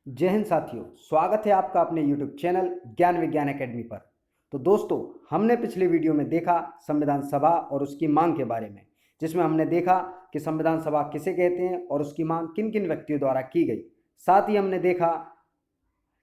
जय हिंद साथियों, स्वागत है आपका अपने YouTube चैनल ज्ञान विज्ञान एकेडमी पर। तो दोस्तों, हमने पिछले वीडियो में देखा संविधान सभा और उसकी मांग के बारे में, जिसमें हमने देखा कि संविधान सभा किसे कहते हैं और उसकी मांग किन किन व्यक्तियों द्वारा की गई। साथ ही हमने देखा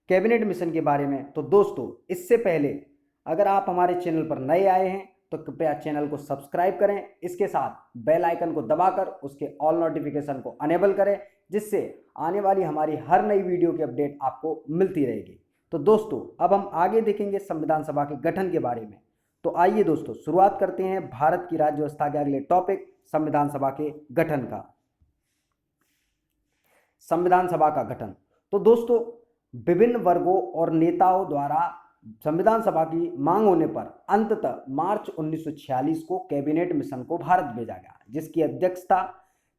कैबिनेट मिशन के बारे में। तो दोस्तों, इससे पहले अगर आप हमारे चैनल पर नए आए हैं तो कृपया चैनल को सब्सक्राइब करें, इसके साथ बेल आइकन को दबाकर उसके ऑल नोटिफिकेशन को अनेबल करें, जिससे आने वाली हमारी हर नई वीडियो की अपडेट आपको मिलती रहेगी। तो दोस्तों, अब हम आगे देखेंगे संविधान सभा के गठन के बारे में। तो आइए दोस्तों, शुरुआत करते हैं भारत की राज्य व्यवस्था के अगले टॉपिक संविधान सभा के गठन का। संविधान सभा का गठन। तो दोस्तों, विभिन्न वर्गों और नेताओं द्वारा संविधान सभा की मांग होने पर अंततः मार्च 1946 को कैबिनेट मिशन को भारत भेजा गया, जिसकी अध्यक्षता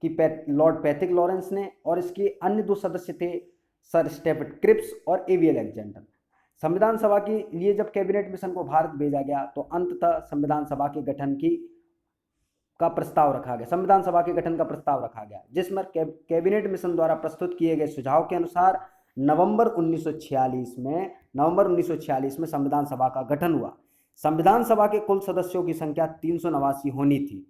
की लॉर्ड पैथिक लॉरेंस ने, और इसके अन्य दो सदस्य थे सर स्टेफर्ड क्रिप्स और एवी अलेक्जेंडर। संविधान सभा के लिए जब कैबिनेट मिशन को भारत भेजा गया तो अंततः संविधान सभा के गठन का प्रस्ताव रखा गया। संविधान सभा के गठन का प्रस्ताव रखा गया, जिसमें कैबिनेट मिशन द्वारा प्रस्तुत किए गए सुझाव के अनुसार नवंबर 1946 में संविधान सभा का गठन हुआ। संविधान सभा के कुल सदस्यों की संख्या 389 होनी थी।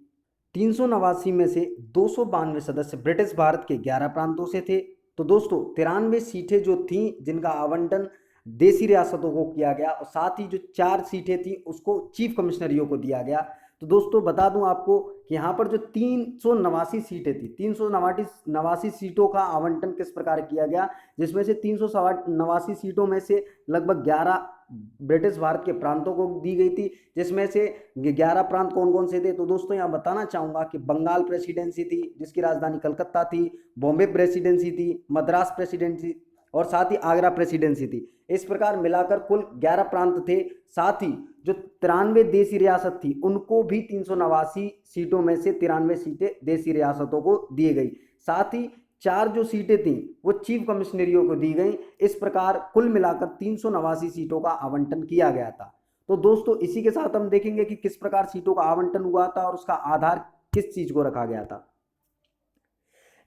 389 में से 292 सदस्य ब्रिटिश भारत के 11 प्रांतों से थे। तो दोस्तों, 93 सीटें जो थीं जिनका आवंटन देसी रियासतों को किया गया, और साथ ही जो 4 सीटें थीं उसको चीफ कमिश्नरियों को दिया गया। तो दोस्तों, बता दूं आपको कि यहाँ पर जो 389 सीटें थी, 389 सीटों का आवंटन किस प्रकार किया गया, जिसमें से 389 सीटों में से लगभग 11 ब्रिटिश भारत के प्रांतों को दी गई थी, जिसमें से 11 प्रांत कौन कौन से थे। तो दोस्तों, यहाँ बताना चाहूँगा कि बंगाल प्रेसिडेंसी थी, जिसकी राजधानी कलकत्ता थी, बॉम्बे प्रेसिडेंसी थी, मद्रास प्रेसिडेंसी और साथ ही आगरा प्रेसिडेंसी थी। इस प्रकार मिलाकर कुल 11 प्रांत थे। साथ ही जो 93 देसी रियासत थी उनको भी 389 सीटों में से 93 सीटें देसी रियासतों को दी गई। साथ ही 4 जो सीटें थी वो चीफ कमिश्नरियों को दी गई। इस प्रकार कुल मिलाकर 389 सीटों का आवंटन किया गया था। तो दोस्तों, इसी के साथ हम देखेंगे कि किस प्रकार सीटों का आवंटन हुआ था और उसका आधार किस चीज को रखा गया था।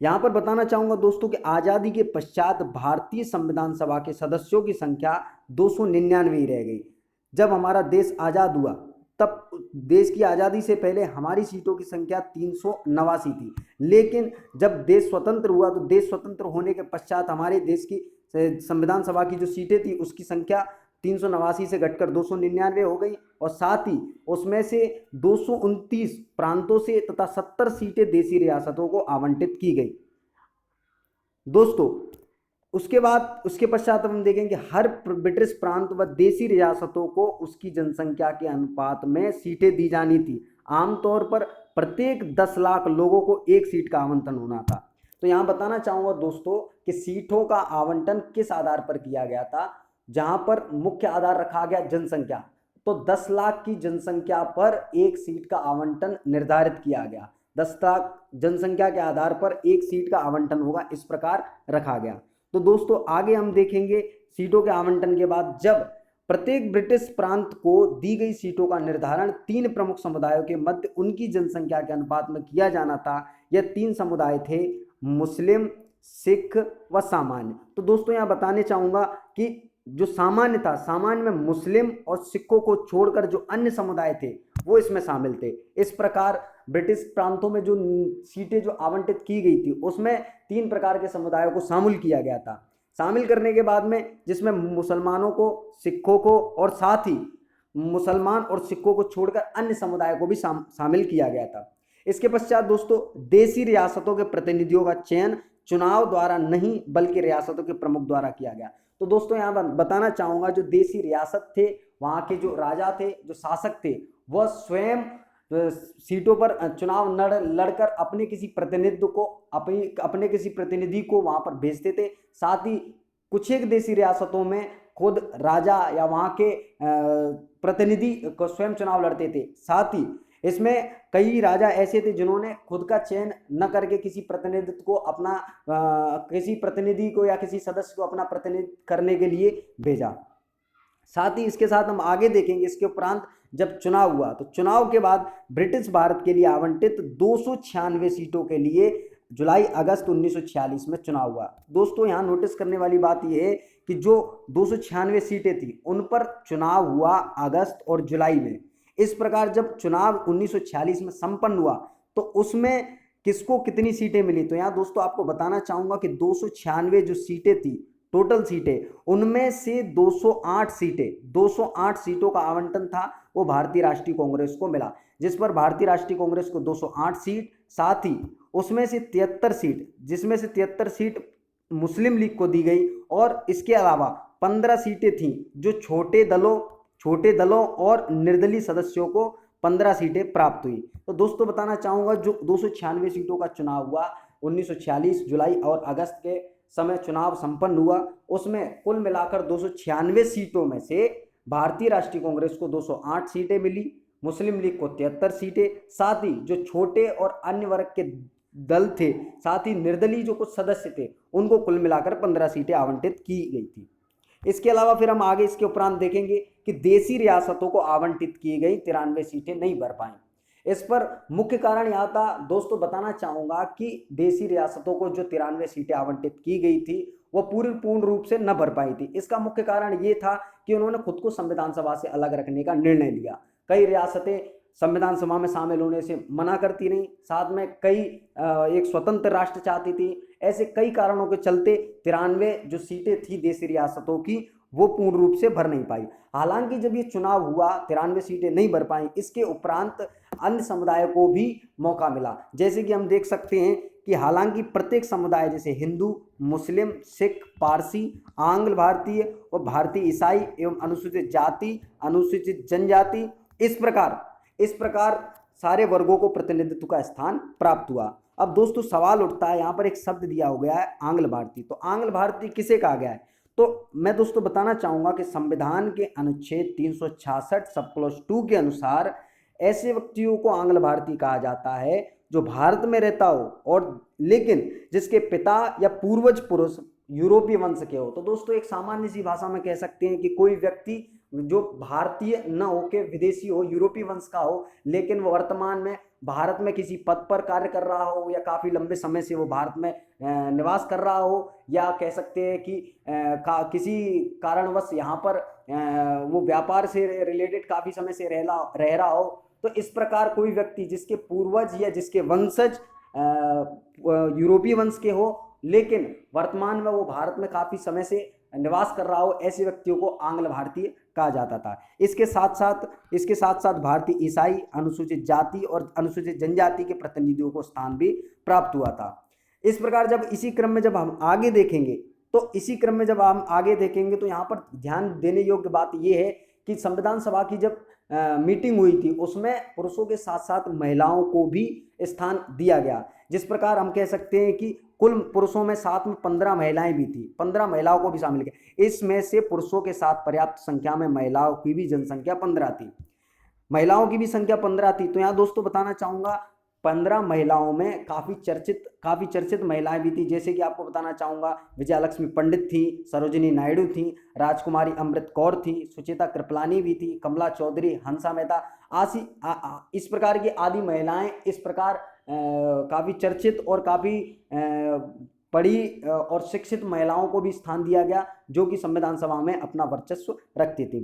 यहां पर बताना चाहूंगा दोस्तों कि आजादी के पश्चात भारतीय संविधान सभा के सदस्यों की संख्या 299 ही रह गई। जब हमारा देश आजाद हुआ तब देश की आजादी से पहले हमारी सीटों की संख्या 389 थी, लेकिन जब देश स्वतंत्र हुआ तो देश स्वतंत्र होने के पश्चात हमारे देश की संविधान सभा की जो सीटें थी उसकी संख्या 389 से घटकर 299 हो गई, और साथ ही उसमें से 229 प्रांतों से तथा 70 सीटें देसी रियासतों को आवंटित की गई। दोस्तों, उसके पश्चात हम देखेंगे हर ब्रिटिश प्रांत व देसी रियासतों को उसकी जनसंख्या के अनुपात में सीटें दी जानी थी। आमतौर पर प्रत्येक 10 लाख लोगों को एक सीट का आवंटन होना था। तो यहाँ बताना चाहूंगा दोस्तों कि सीटों का आवंटन किस आधार पर किया गया था, जहां पर मुख्य आधार रखा गया जनसंख्या। तो 10 लाख की जनसंख्या पर एक सीट का आवंटन निर्धारित किया गया। 10 लाख जनसंख्या के आधार पर एक सीट का आवंटन होगा, इस प्रकार रखा गया। तो दोस्तों, आगे हम देखेंगे सीटों के आवंटन के बाद जब प्रत्येक ब्रिटिश प्रांत को दी गई सीटों का निर्धारण 3 प्रमुख समुदायों के मध्य उनकी जनसंख्या के अनुपात में किया जाना था। यह 3 समुदाय थे, मुस्लिम, सिख व सामान्य। तो दोस्तों, यहाँ बताने चाहूंगा कि जो सामान्य था, सामान्य में मुस्लिम और सिखों को छोड़कर जो अन्य समुदाय थे वो इसमें शामिल थे। इस प्रकार ब्रिटिश प्रांतों में जो सीटें जो आवंटित की गई थी उसमें 3 प्रकार के समुदायों को शामिल किया गया था। शामिल करने के बाद में जिसमें मुसलमानों को, सिखों को और साथ ही मुसलमान और सिखों को छोड़कर अन्य समुदायों को भी शामिल किया गया था। इसके पश्चात दोस्तों, देसी रियासतों के प्रतिनिधियों का चयन चुनाव द्वारा नहीं बल्कि रियासतों के प्रमुख द्वारा किया गया। तो दोस्तों, यहाँ बताना चाहूंगा जो देसी रियासत थे वहाँ के जो राजा थे, जो शासक थे, वह स्वयं सीटों पर चुनाव लड़कर अपने किसी प्रतिनिधि को वहां पर भेजते थे। साथ ही कुछ एक देसी रियासतों में खुद राजा या वहां के प्रतिनिधि को स्वयं चुनाव लड़ते थे। साथ ही इसमें कई राजा ऐसे थे जिन्होंने खुद का चयन न करके किसी प्रतिनिधि को या किसी सदस्य को अपना प्रतिनिधि करने के लिए भेजा। साथ ही इसके साथ हम आगे देखेंगे, इसके उपरांत जब चुनाव हुआ तो चुनाव के बाद ब्रिटिश भारत के लिए आवंटित 296 सीटों के लिए जुलाई अगस्त 1946 में चुनाव हुआ। दोस्तों यहाँ नोटिस करने वाली बात यह है कि जो 296 सीटें थी उन पर चुनाव हुआ अगस्त और जुलाई में। इस प्रकार जब चुनाव 1946 में संपन्न हुआ तो उसमें किसको कितनी सीटें मिली, तो यहाँ दोस्तों आपको बताना चाहूंगा कि 296 जो सीटें थी टोटल सीटें, उनमें से 208 सीटों का आवंटन था वो भारतीय राष्ट्रीय कांग्रेस को मिला, जिस पर भारतीय राष्ट्रीय कांग्रेस को 208 सीट, साथ ही उसमें से 73 सीट, जिसमें से 73 सीट मुस्लिम लीग को दी गई और इसके अलावा 15 सीटें थीं जो छोटे दलों और निर्दलीय सदस्यों को 15 सीटें प्राप्त हुई। तो दोस्तों बताना चाहूंगा जो 296 सीटों का चुनाव हुआ 1946 जुलाई और अगस्त के समय चुनाव संपन्न हुआ, उसमें कुल मिलाकर 296 सीटों में से भारतीय राष्ट्रीय कांग्रेस को 208 सीटें मिली, मुस्लिम लीग को 73 सीटें, साथ ही जो छोटे और अन्य वर्ग के दल थे, साथ ही निर्दलीय जो कुछ सदस्य थे, उनको कुल मिलाकर 15 सीटें आवंटित की गई थी। इसके अलावा फिर हम आगे इसके उपरांत देखेंगे कि देशी रियासतों को आवंटित की गई 93 सीटें नहीं भर पाई। इस पर मुख्य कारण यह था दोस्तों, बताना चाहूंगा कि देशी रियासतों को जो 93 सीटें आवंटित की गई थी वो पूर्ण रूप से न भर पाई थी। इसका मुख्य कारण ये था कि उन्होंने खुद को संविधान सभा से अलग रखने का निर्णय लिया। कई रियासतें संविधान सभा में शामिल होने से मना करती रहीं, साथ में कई एक स्वतंत्र राष्ट्र चाहती थी। ऐसे कई कारणों के चलते 93 जो सीटें थी देशी रियासतों की वो पूर्ण रूप से भर नहीं पाई। हालांकि जब ये चुनाव हुआ 93 सीटें नहीं भर पाई, इसके उपरांत अन्य समुदाय को भी मौका मिला। जैसे कि हम देख सकते हैं कि हालांकि प्रत्येक समुदाय जैसे हिंदू, मुस्लिम, सिख, पारसी, आंग्ल भारतीय और भारतीय ईसाई एवं अनुसूचित जाति, अनुसूचित जनजाति, इस प्रकार सारे वर्गों को प्रतिनिधित्व का स्थान प्राप्त हुआ। अब दोस्तों सवाल उठता है, यहाँ पर एक शब्द दिया हो गया है आंग्ल भारतीय, तो आंग्ल भारतीय किसे कहा गया है? तो मैं दोस्तों बताना चाहूंगा कि संविधान के अनुच्छेद 366 सब क्लॉज 2 के अनुसार ऐसे व्यक्तियों को आंग्ल भारतीय कहा जाता है जो भारत में रहता हो और लेकिन जिसके पिता या पूर्वज पुरुष यूरोपीय वंश के हो। तो दोस्तों एक सामान्य सी भाषा में कह सकते हैं कि कोई व्यक्ति जो भारतीय न हो के विदेशी हो, यूरोपीय वंश का हो, लेकिन वो वर्तमान में भारत में किसी पद पर कार्य कर रहा हो या काफ़ी लंबे समय से वो भारत में निवास कर रहा हो, या कह सकते हैं कि किसी कारणवश यहाँ पर वो व्यापार से रिलेटेड काफ़ी समय से रह रहा हो। तो इस प्रकार कोई व्यक्ति जिसके पूर्वज या जिसके वंशज यूरोपीय वंश के हो लेकिन वर्तमान में वो भारत में काफ़ी समय से निवास कर रहा हो, ऐसे व्यक्तियों को आंग्ल भारतीय कहा जाता था। इसके साथ साथ भारतीय ईसाई, अनुसूचित जाति और अनुसूचित जनजाति के प्रतिनिधियों को स्थान भी प्राप्त हुआ था। इस प्रकार जब इसी क्रम में जब हम आगे देखेंगे तो यहाँ पर ध्यान देने योग्य बात यह है कि संविधान सभा की जब मीटिंग हुई थी उसमें पुरुषों के साथ साथ महिलाओं को भी स्थान दिया गया। जिस प्रकार हम कह सकते हैं कि कुल पुरुषों में साथ में 15 महिलाएं भी थी, 15 महिलाओं को भी शामिल किया। इसमें से पुरुषों के साथ पर्याप्त संख्या में महिलाओं की भी जनसंख्या 15 थी, महिलाओं की भी संख्या 15 थी। तो यहाँ दोस्तों बताना चाहूँगा 15 महिलाओं में काफ़ी चर्चित महिलाएं भी थी। जैसे कि आपको बताना चाहूँगा विजयलक्ष्मी पंडित थी, सरोजिनी नायडू थी, राजकुमारी अमृत कौर थी, सुचेता कृपलानी भी थी, कमला चौधरी, हंसा मेहता इस प्रकार की आदि महिलाएं इस प्रकार काफ़ी चर्चित और काफ़ी पढ़ी और शिक्षित महिलाओं को भी स्थान दिया गया जो कि संविधान सभा में अपना वर्चस्व रखती थी।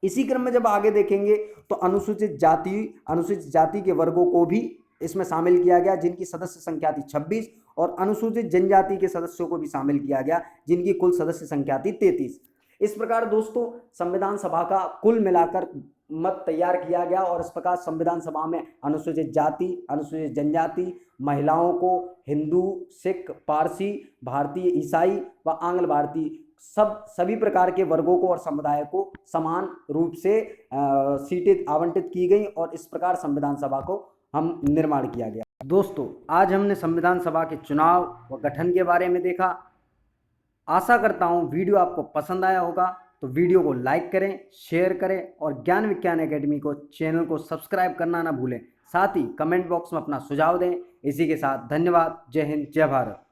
इसी क्रम में जब आगे देखेंगे तो अनुसूचित जाति के वर्गों को भी इसमें शामिल किया गया जिनकी सदस्य संख्या थी 26 और अनुसूचित जनजाति के सदस्यों को भी शामिल किया गया जिनकी कुल सदस्य संख्या थी 33। इस प्रकार दोस्तों संविधान सभा का कुल मिलाकर मत तैयार किया गया और इस प्रकार संविधान सभा में अनुसूचित जाति, अनुसूचित जनजाति, महिलाओं को हिंदू, सिख, पारसी, भारतीय ईसाई व आंग्ल भारतीय सभी प्रकार के वर्गों को और समुदाय को समान रूप से सीटें आवंटित की गई और इस प्रकार संविधान सभा को हम निर्माण किया गया। दोस्तों आज हमने संविधान सभा के चुनाव व गठन के बारे में देखा। आशा करता हूँ वीडियो आपको पसंद आया होगा, तो वीडियो को लाइक करें, शेयर करें और ज्ञान विज्ञान एकेडमी को चैनल को सब्सक्राइब करना ना भूलें। साथ ही कमेंट बॉक्स में अपना सुझाव दें। इसी के साथ धन्यवाद। जय हिंद, जय भारत।